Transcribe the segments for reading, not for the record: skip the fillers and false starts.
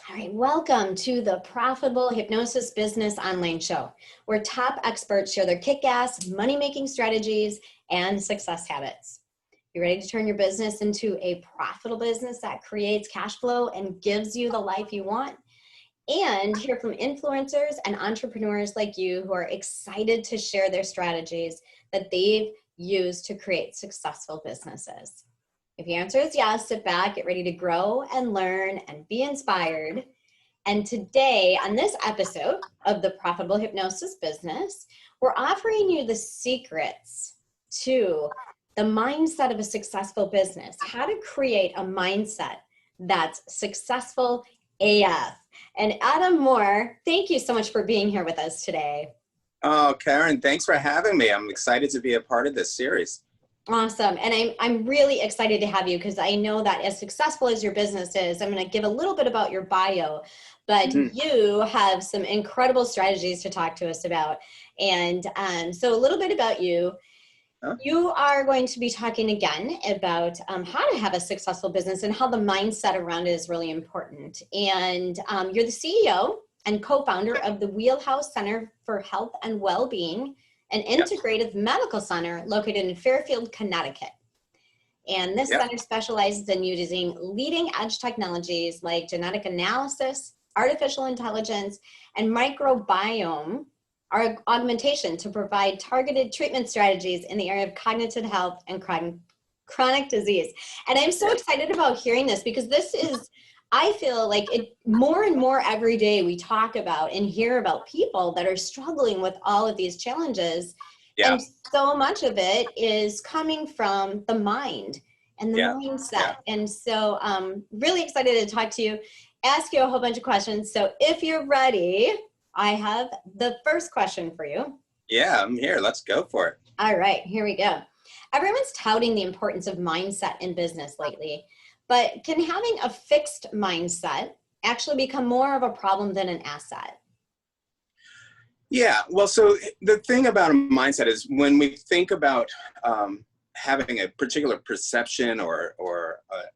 All right, welcome to the Profitable Hypnosis Business Online Show, where top experts share their kick-ass money-making strategies and success habits. You ready to turn your business into a profitable business that creates cash flow and gives you the life you want? And hear from influencers and entrepreneurs like you who are excited to share their strategies that they've used to create successful businesses. If the answer is yes, sit back, get ready to grow and learn and be inspired. And today, on this episode of the Profitable Hypnosis Business, we're offering you the secrets to the mindset of a successful business, how to create a mindset that's successful AF. And Adam Moore, thank you so much for being here with us today. Oh, Karen, thanks for having me. I'm excited to be a part of this series. Awesome. And I'm really excited to have you because I know that as successful as your business is, I'm going to give a little bit about your bio, but you have some incredible strategies to talk to us about. And so a little bit about you. You are going to be talking again about how to have a successful business and how the mindset around it is really important. And you're the CEO and co-founder of the Wheelhouse Center for Health and Wellbeing, an integrative medical center located in Fairfield, Connecticut. And this center specializes in using leading edge technologies like genetic analysis, artificial intelligence, and microbiome augmentation to provide targeted treatment strategies in the area of cognitive health and chronic disease. And I'm so excited about hearing this because this is, I feel like it more and more every day we talk about and hear about people that are struggling with all of these challenges. And so much of it is coming from the mind and the mindset. And so really excited to talk to you, ask you a whole bunch of questions. So if you're ready, I have the first question for you. Yeah, I'm here. Let's go for it. All right, here we go. Everyone's touting the importance of mindset in business lately, but can having a fixed mindset actually become more of a problem than an asset? Yeah, well, so the thing about a mindset is when we think about having a particular perception or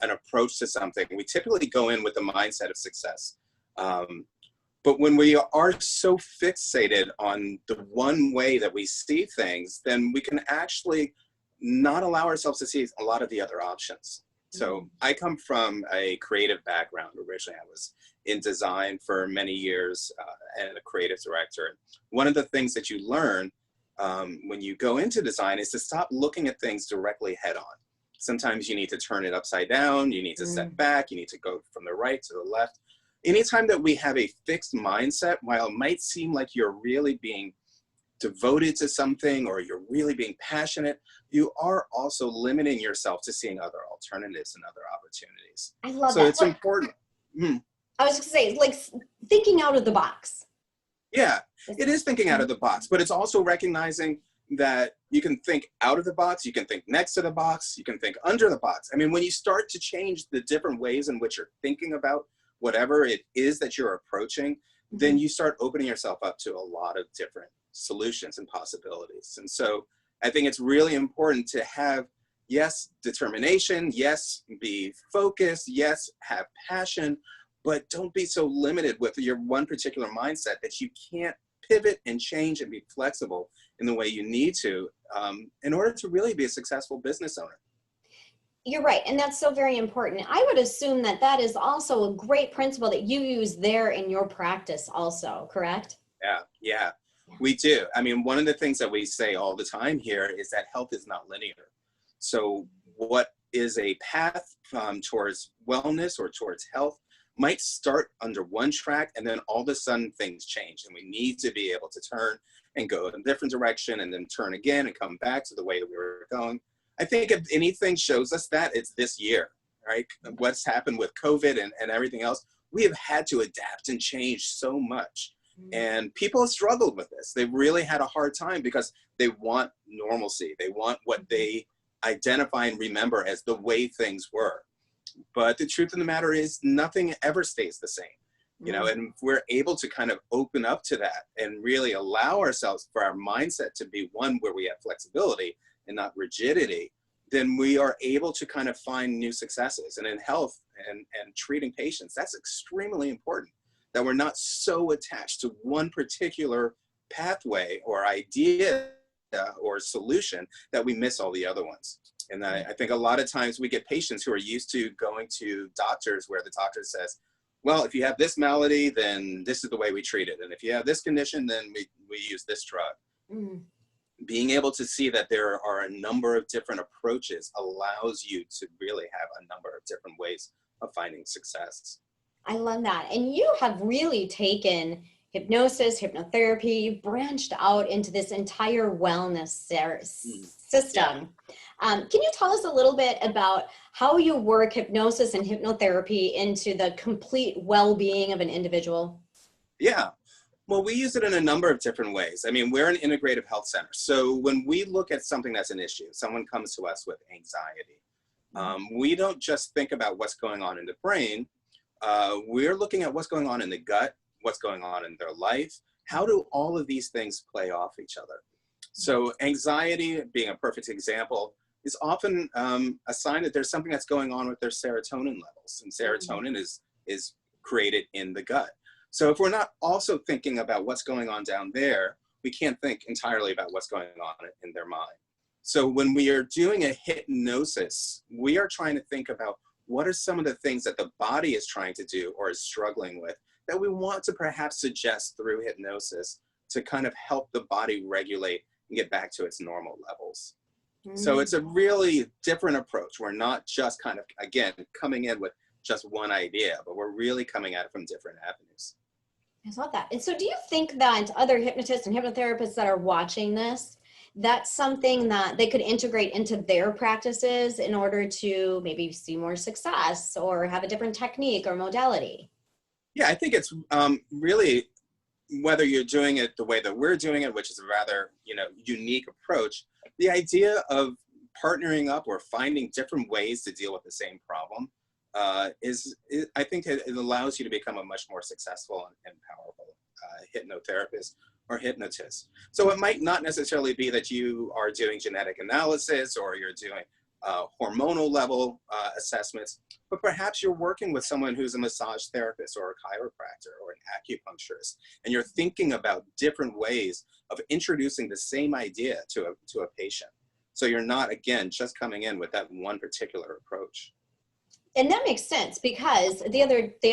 an approach to something, we typically go in with the mindset of success. But when we are so fixated on the one way that we see things, then we can actually not allow ourselves to see a lot of the other options. So I come from a creative background. Originally, I was in design for many years and a creative director. One of the things that you learn when you go into design is to stop looking at things directly head on. Sometimes you need to turn it upside down. You need to step back. You need to go from the right to the left. Anytime that we have a fixed mindset, while it might seem like you're really being devoted to something or you're really being passionate, you are also limiting yourself to seeing other alternatives and other opportunities. I love that. So it's important. I was just going to say, like thinking out of the box. Yeah, it is thinking out of the box, but it's also recognizing that you can think out of the box, you can think next to the box, you can think under the box. I mean, when you start to change the different ways in which you're thinking about whatever it is that you're approaching, then you start opening yourself up to a lot of different solutions and possibilities. And so I think it's really important to have, yes, determination, yes, be focused, yes, have passion, but don't be so limited with your one particular mindset that you can't pivot and change and be flexible in the way you need to in order to really be a successful business owner. You're right. And that's so very important. I would assume that that is also a great principle that you use there in your practice also, correct? Yeah, we do. I mean, one of the things that we say all the time here is that health is not linear. So what is a path towards wellness or towards health might start under one track and then all of a sudden things change and we need to be able to turn and go in a different direction and then turn again and come back to the way that we were going. I think if anything shows us that, it's this year, right? What's happened with COVID and everything else, we have had to adapt and change so much. And people have struggled with this. They've really had a hard time because they want normalcy. They want what they identify and remember as the way things were. But the truth of the matter is nothing ever stays the same. You know, and if we're able to kind of open up to that and really allow ourselves for our mindset to be one where we have flexibility and not rigidity, then we are able to kind of find new successes. And in health and treating patients, that's extremely important, that we're not so attached to one particular pathway or idea or solution that we miss all the other ones. And I think a lot of times we get patients who are used to going to doctors where the doctor says, well, if you have this malady, then this is the way we treat it. And if you have this condition, then we use this drug. Mm. Being able to see that there are a number of different approaches allows you to really have a number of different ways of finding success. I love that. And you have really taken hypnosis, hypnotherapy, you branched out into this entire wellness system. Yeah. Can you tell us a little bit about how you work hypnosis and hypnotherapy into the complete well-being of an individual? Yeah. Well, we use it in a number of different ways. I mean, we're an integrative health center. So when we look at something that's an issue, someone comes to us with anxiety, we don't just think about what's going on in the brain. We're looking at what's going on in the gut, what's going on in their life. How do all of these things play off each other? So anxiety, being a perfect example, is often a sign that there's something that's going on with their serotonin levels. And serotonin is created in the gut. So if we're not also thinking about what's going on down there, we can't think entirely about what's going on in their mind. So when we are doing a hypnosis, we are trying to think about what are some of the things that the body is trying to do or is struggling with that we want to perhaps suggest through hypnosis to kind of help the body regulate and get back to its normal levels. So it's a really different approach. We're not just kind of, again, coming in with just one idea, but we're really coming at it from different avenues. I love that. And so do you think that other hypnotists and hypnotherapists that are watching this, that's something that they could integrate into their practices in order to maybe see more success or have a different technique or modality? Yeah, I think it's really, whether you're doing it the way that we're doing it, which is a rather, unique approach, the idea of partnering up or finding different ways to deal with the same problem I think it allows you to become a much more successful and powerful hypnotherapist or hypnotist. So it might not necessarily be that you are doing genetic analysis or you're doing hormonal level assessments, but perhaps you're working with someone who's a massage therapist or a chiropractor or an acupuncturist, and you're thinking about different ways of introducing the same idea to a patient. So you're not, again, just coming in with that one particular approach. And that makes sense because the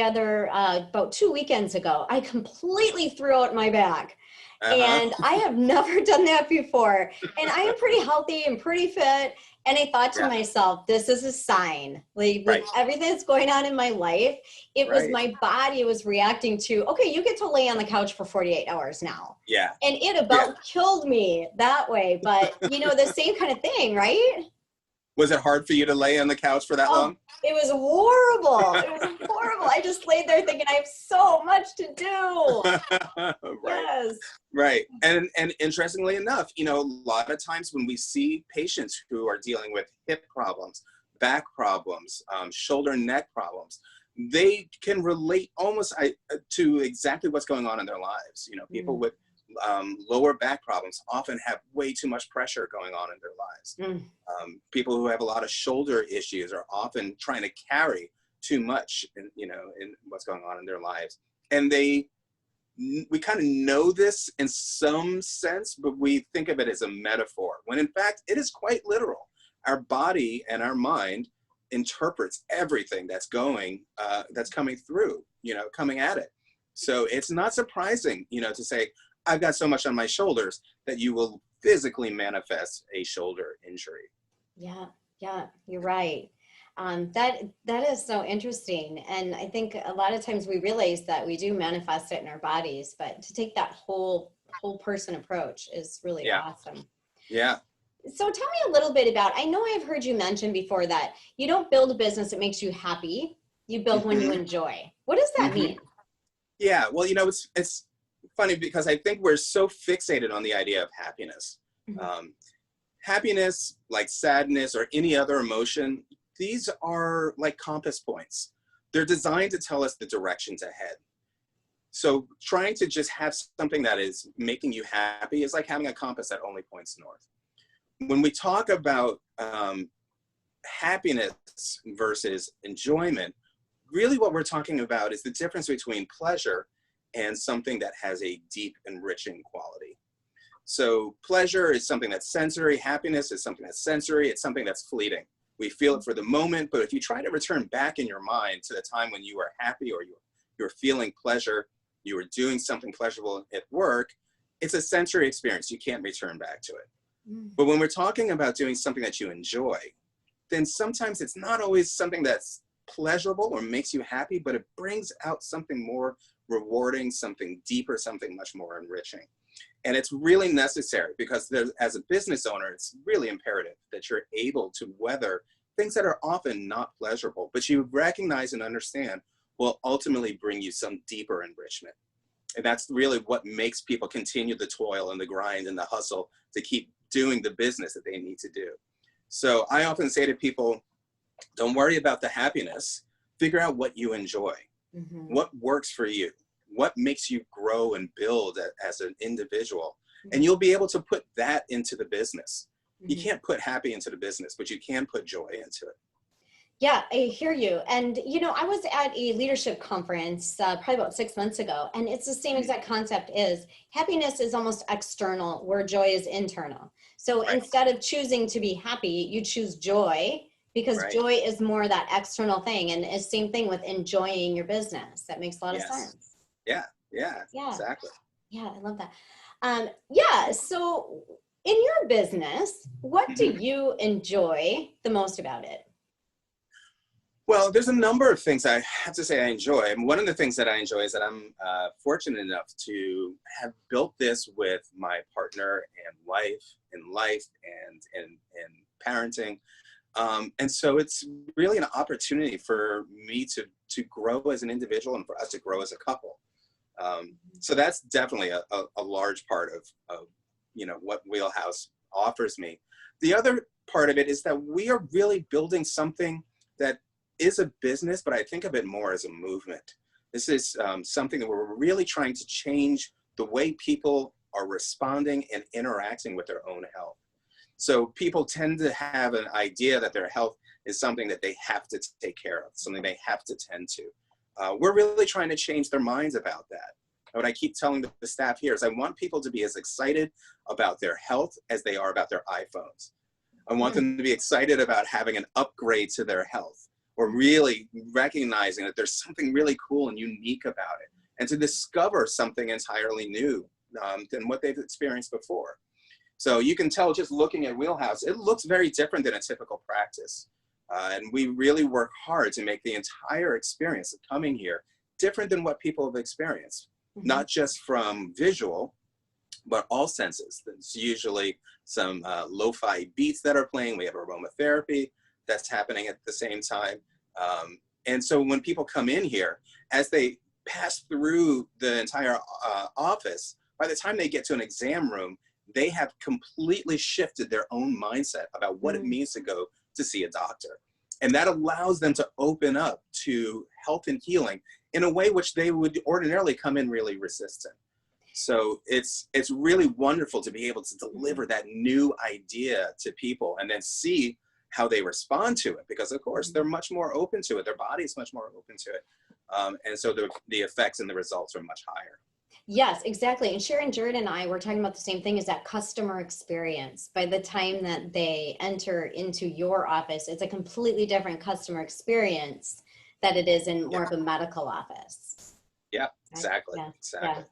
other about 2 weekends ago, I completely threw out my back. And I have never done that before. And I am pretty healthy and pretty fit. And I thought to myself, this is a sign. Like everything that's going on in my life, it was my body was reacting to, okay, you get to lay on the couch for 48 hours now. Yeah. And it about killed me that way. But, the same kind of thing, right? Was it hard for you to lay on the couch for that long? It was horrible. It was horrible. I just laid there thinking I have so much to do. Yes. Right. And interestingly enough, a lot of times when we see patients who are dealing with hip problems, back problems, shoulder and neck problems, they can relate almost to exactly what's going on in their lives. People with lower back problems often have way too much pressure going on in their lives. People who have a lot of shoulder issues are often trying to carry too much in what's going on in their lives. And we kind of know this in some sense, but we think of it as a metaphor, when in fact it is quite literal. Our body and our mind interprets everything that's coming through, coming at it. So it's not surprising, to say, I've got so much on my shoulders that you will physically manifest a shoulder injury. Yeah, you're right. That is so interesting. And I think a lot of times we realize that we do manifest it in our bodies, but to take that whole person approach is really awesome. Yeah. So tell me a little bit about, I know I've heard you mention before that you don't build a business that makes you happy. You build one you enjoy. What does that mean? Yeah, well, it's funny because I think we're so fixated on the idea of happiness. Happiness, like sadness or any other emotion, these are like compass points. They're designed to tell us the directions ahead. So trying to just have something that is making you happy is like having a compass that only points north. When we talk about happiness versus enjoyment, really what we're talking about is the difference between pleasure and something that has a deep, enriching quality. So pleasure is something that's sensory. Happiness is something that's sensory. It's something that's fleeting. We feel it for the moment, but if you try to return back in your mind to the time when you were happy or you're feeling pleasure, you were doing something pleasurable at work, it's a sensory experience. You can't return back to it. But when we're talking about doing something that you enjoy, then sometimes it's not always something that's pleasurable or makes you happy, but it brings out something more rewarding, something deeper, something much more enriching. And it's really necessary because as a business owner, it's really imperative that you're able to weather things that are often not pleasurable, but you recognize and understand will ultimately bring you some deeper enrichment. And that's really what makes people continue the toil and the grind and the hustle to keep doing the business that they need to do. So I often say to people, don't worry about the happiness, figure out what you enjoy, what works for you, what makes you grow and build as an individual. And you'll be able to put that into the business. You can't put happy into the business, but you can put joy into it. Yeah, I hear you. And, you know, I was at a leadership conference probably about 6 months ago, and it's the same exact concept is happiness is almost external where joy is internal. So instead of choosing to be happy, you choose joy because joy is more that external thing. And it's same thing with enjoying your business. That makes a lot of sense. Yeah, exactly. Yeah, I love that. Yeah, so in your business, what do you enjoy the most about it? Well, there's a number of things I have to say I enjoy. And one of the things that I enjoy is that I'm fortunate enough to have built this with my partner and wife in life and in parenting. And so it's really an opportunity for me to grow as an individual and for us to grow as a couple. So that's definitely a large part of you know, what Wheelhouse offers me. The other part of it is that we are really building something that is a business, but I think of it more as a movement. This is something that we're really trying to change the way people are responding and interacting with their own health. So people tend to have an idea that their health is something that they have to take care of, something they have to tend to. We're really trying to change their minds about that. What I keep telling the staff here is I want people to be as excited about their health as they are about their iPhones. I want them to be excited about having an upgrade to their health, or really recognizing that there's something really cool and unique about it, and to discover something entirely new than what they've experienced before. So you can tell just looking at Wheelhouse, it looks very different than a typical practice. And we really work hard to make the entire experience of coming here different than what people have experienced, not just from visual, but all senses. There's usually some lo-fi beats that are playing. We have aromatherapy that's happening at the same time. And so when people come in here, as they pass through the entire office, by the time they get to an exam room, they have completely shifted their own mindset about what it means to go to see a doctor. And that allows them to open up to health and healing in a way which they would ordinarily come in really resistant. So it's really wonderful to be able to deliver that new idea to people and then see how they respond to it, because of course they're much more open to it. Their body's much more open to it. And so the effects and the results are much higher. Yes, exactly. And Sharon Jurd and I were talking about the same thing, is that customer experience. By the time that they enter into your office, it's a completely different customer experience that it is in more of a medical office. Yeah, exactly. Yeah. Exactly.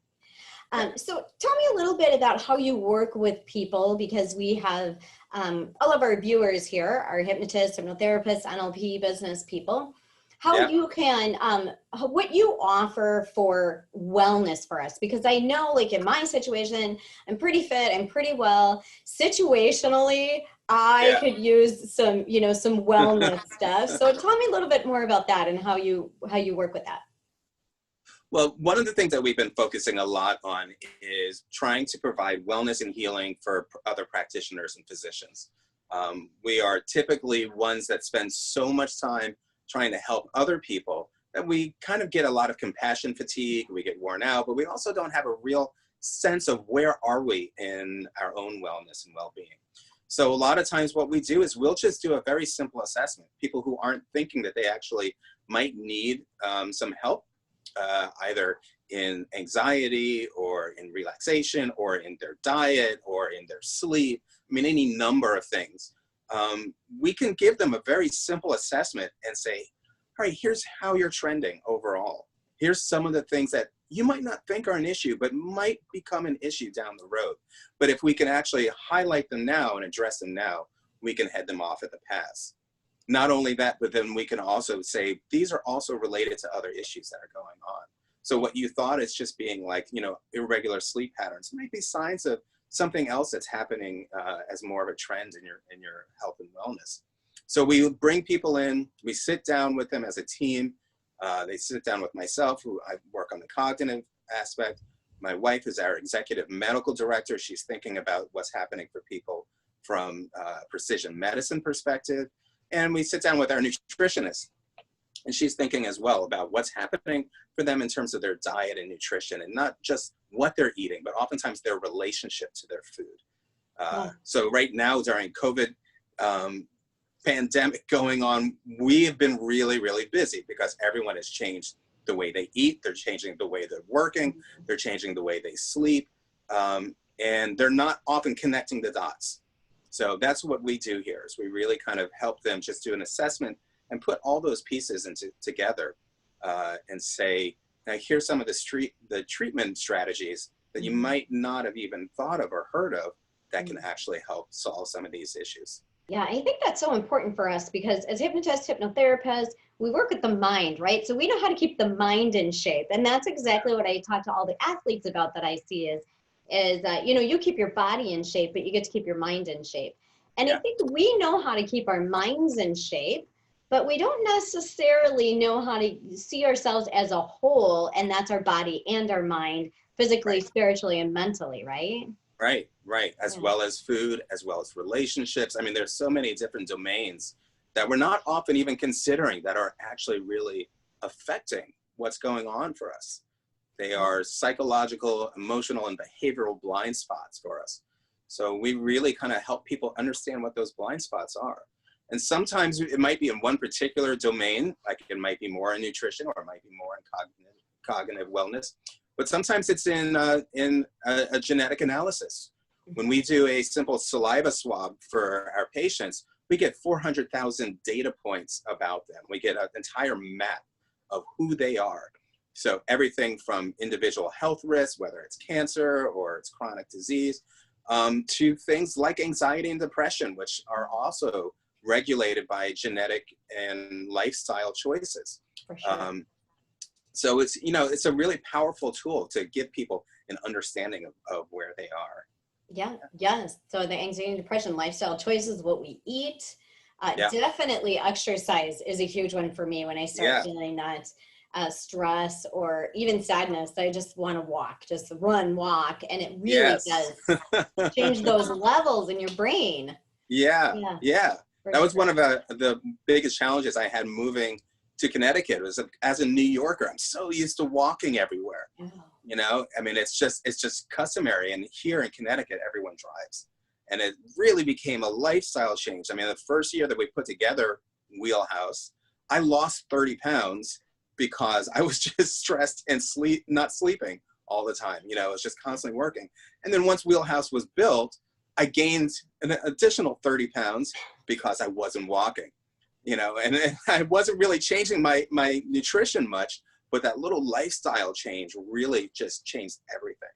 Yeah. So tell me a little bit about how you work with people, because we have all of our viewers here are hypnotists, hypnotherapists, NLP business people. How you can, what you offer for wellness for us, because I know, like in my situation, I'm pretty fit, I'm pretty well. Situationally, I could use some, you know, some wellness stuff. So tell me a little bit more about that and how you work with that. Well, one of the things that we've been focusing a lot on is trying to provide wellness and healing for other practitioners and physicians. We are typically ones that spend so much time trying to help other people that we kind of get a lot of compassion fatigue, we get worn out, but we also don't have a real sense of where are we in our own wellness and well-being. So a lot of times what we do is we'll just do a very simple assessment. People who aren't thinking that they actually might need some help, either in anxiety or in relaxation or in their diet or in their sleep, I mean, any number of things. We can give them a very simple assessment and say, all right, here's how you're trending overall. Here's some of the things that you might not think are an issue, but might become an issue down the road. But if we can actually highlight them now and address them now, we can head them off at the pass. Not only that, but then we can also say, these are also related to other issues that are going on. So what you thought is just being like, you know, irregular sleep patterns might be signs of something else that's happening as more of a trend in your health and wellness. So we bring people in, we sit down with them as a team. They sit down with myself, who I work on the cognitive aspect. My wife is our executive medical director. She's thinking about what's happening for people from a precision medicine perspective. And we sit down with our nutritionist, and she's thinking as well about what's happening for them in terms of their diet and nutrition, and not just what they're eating, but oftentimes their relationship to their food. So right now during COVID pandemic going on, we have been really, really busy because everyone has changed the way they eat. They're changing the way they're working. They're changing the way they sleep. And they're not often connecting the dots. So that's what we do here, is we really kind of help them just do an assessment and put all those pieces together and say, now here's some of the treatment strategies that you might not have even thought of or heard of that can actually help solve some of these issues. Yeah, I think that's so important for us because as hypnotists, hypnotherapists, we work with the mind, right? So we know how to keep the mind in shape. And that's exactly what I talk to all the athletes about that I see is that, you know, you keep your body in shape, but you get to keep your mind in shape. And I think we know how to keep our minds in shape, but we don't necessarily know how to see ourselves as a whole. And that's our body and our mind, physically, spiritually, and mentally, right? Right. As well as food, as well as relationships. I mean, there's so many different domains that we're not often even considering that are actually really affecting what's going on for us. They are psychological, emotional, and behavioral blind spots for us. So we really kind of help people understand what those blind spots are. And sometimes it might be in one particular domain, like it might be more in nutrition, or it might be more in cognitive wellness. But sometimes it's in a genetic analysis. When we do a simple saliva swab for our patients, we get 400,000 data points about them. We get an entire map of who they are. So everything from individual health risks, whether it's cancer or it's chronic disease, to things like anxiety and depression, which are also regulated by genetic and lifestyle choices. For sure. So it's, you know, it's a really powerful tool to give people an understanding of where they are. Yeah, yes. So the anxiety and depression, lifestyle choices, what we eat, definitely exercise is a huge one for me when I start feeling that stress or even sadness. I just want to walk, just run, walk. And it really does change those levels in your brain. Yeah. That was one of the biggest challenges I had moving to Connecticut. Was as a New Yorker, I'm so used to walking everywhere. You know, I mean, it's just customary. And here in Connecticut, everyone drives. And it really became a lifestyle change. I mean, the first year that we put together Wheelhouse, I lost 30 pounds because I was just stressed and not sleeping all the time. You know, I was just constantly working. And then once Wheelhouse was built, I gained an additional 30 pounds because I wasn't walking. You know, and I wasn't really changing my nutrition much, but that little lifestyle change really just changed everything.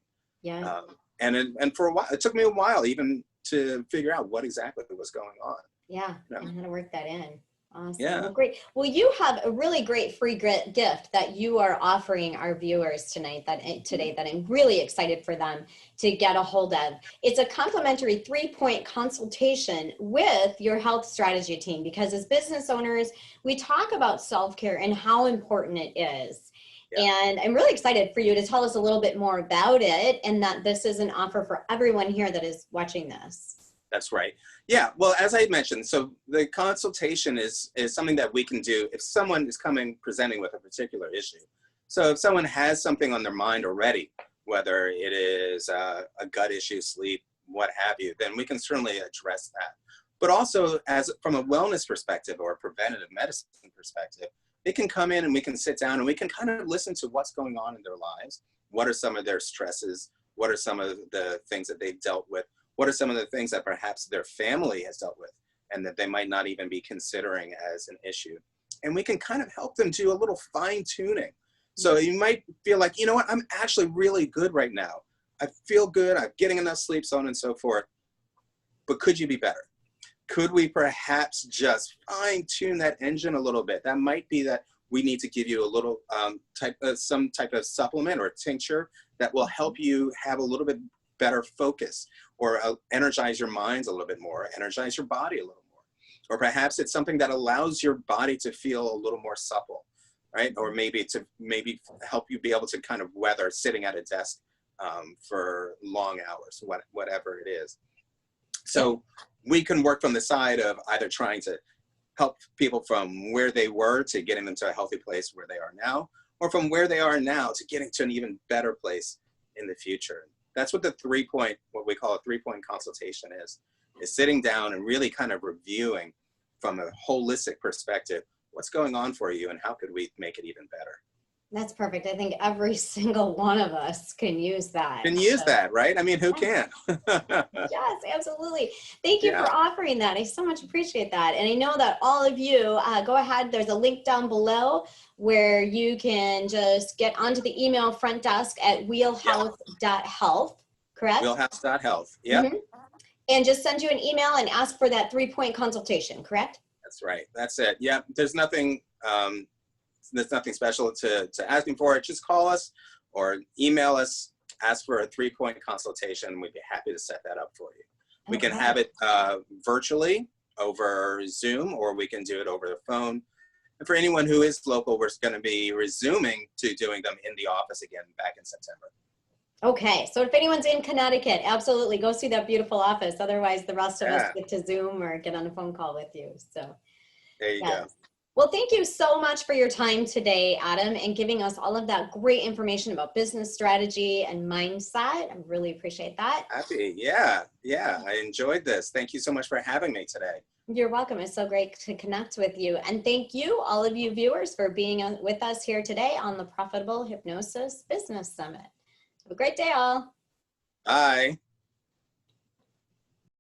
Yeah. And for a while, it took me a while even to figure out what exactly was going on. Yeah, You know? and how to work that in. Awesome. Yeah. Well, great. Well, you have a really great free gift that you are offering our viewers today that I'm really excited for them to get a hold of. It's a complimentary 3-point consultation with your health strategy team, because as business owners, we talk about self-care and how important it is. And I'm really excited for you to tell us a little bit more about it, and that this is an offer for everyone here that is watching this. That's right. Yeah. Well, as I mentioned, so the consultation is something that we can do if someone is presenting with a particular issue. So if someone has something on their mind already, whether it is a gut issue, sleep, what have you, then we can certainly address that. But also, as from a wellness perspective or a preventative medicine perspective, they can come in and we can sit down and we can kind of listen to what's going on in their lives. What are some of their stresses? What are some of the things that they've dealt with? What are some of the things that perhaps their family has dealt with and that they might not even be considering as an issue? And we can kind of help them do a little fine tuning. So you might feel like, you know what, I'm actually really good right now. I feel good, I'm getting enough sleep, so on and so forth. But could you be better? Could we perhaps just fine tune that engine a little bit? That might be that we need to give you a little some type of supplement or a tincture that will help you have a little bit better focus, or energize your minds a little bit more, energize your body a little more. Or perhaps it's something that allows your body to feel a little more supple, right? Or maybe help you be able to kind of weather sitting at a desk for long hours, whatever it is. So we can work from the side of either trying to help people from where they were to getting them to a healthy place where they are now, or from where they are now to getting to an even better place in the future. That's what what we call a 3-point consultation is sitting down and really kind of reviewing from a holistic perspective what's going on for you and how could we make it even better. That's perfect. I think every single one of us can use that. That, right? I mean, who can? Yes, absolutely. Thank you for offering that. I so much appreciate that. And I know that all of you, go ahead. There's a link down below where you can just get onto the email front desk at wheelhouse.health, correct? Wheelhouse.health, yeah. Mm-hmm. And just send you an email and ask for that 3-point consultation, correct? That's right. That's it. Yeah, there's nothing special to asking for it. Just call us or email us, ask for a 3-point consultation. We'd be happy to set that up for you. We can have it virtually over Zoom, or we can do it over the phone. And for anyone who is local, we're going to be resuming to doing them in the office again back in September. Okay, so if anyone's in Connecticut, absolutely go see that beautiful office. Otherwise, the rest of us get to Zoom or get on a phone call with you. So there you go. Well, thank you so much for your time today, Adam, and giving us all of that great information about business strategy and mindset. I really appreciate that. Happy. Yeah. I enjoyed this. Thank you so much for having me today. You're welcome. It's so great to connect with you. And thank you, all of you viewers, for being with us here today on the Profitable Hypnosis Business Summit. Have a great day, all. Bye.